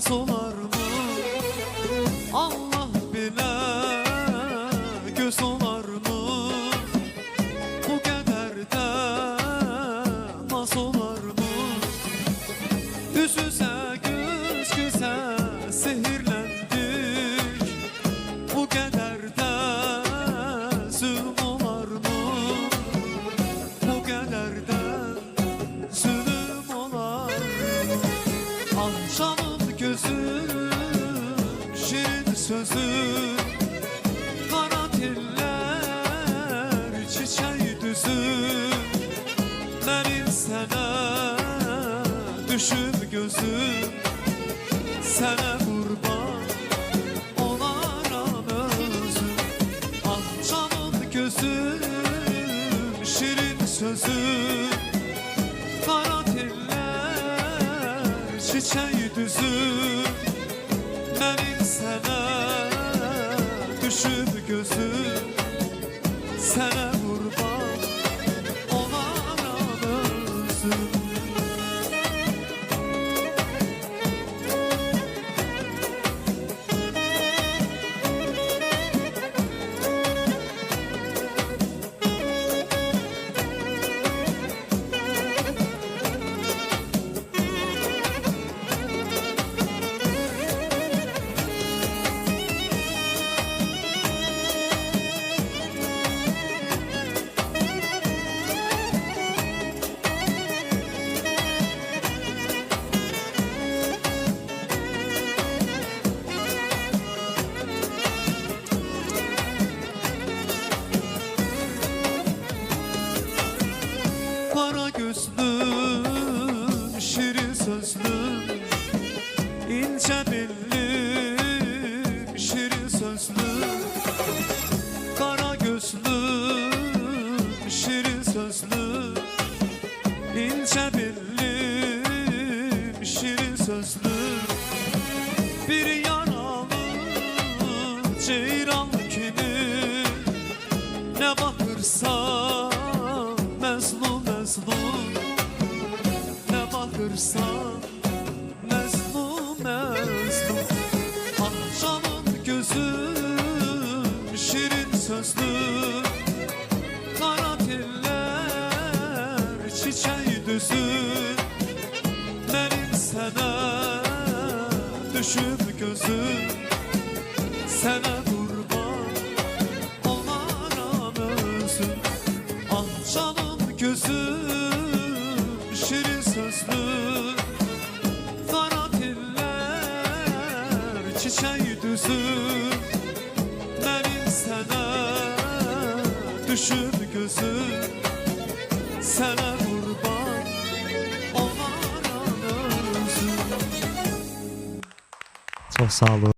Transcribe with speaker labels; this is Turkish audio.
Speaker 1: naz olar mı? Allah bile göz olar mı? Bu kadar da naz olar mı? Üz üzə göz gözə sehirlendik. Bu kadar da zulüm olar mı? Bu kadar da zulüm olar mı? Ah canım gözüm, şirin sözüm, qara tellər, çiçək düzüm. Mənim sənə düşüb gözüm, sənə qurban olaram özüm. Ah canım gözüm, şirin sözüm, qara tellər, çiçək düzüm. Mənim sənə düşüb gözüm, sənə qurban olaram özüm. Kara gözlüm, şirin sözlüm, ince bellim, şirin sözlüm. Kara gözlüm, şirin sözlüm, ince bellim, şirin sözlüm. Bir yaralı ceyran kimi, ne bakırsan məzlum məzlum, nə baxırsan məzlum məzlum. Ah canım gözüm, şirin sözlüm, qara tellər, çiçək düzüm. Mənim sənə düşüb gözüm, sənə qurban olaram özüm. Ah canım gözüm, şirin sözlüm, qara tellər, çiçək düzüm. Mənim sənə düşüb gözüm, sənə qurban olaram özüm.
Speaker 2: Çox sağ olun.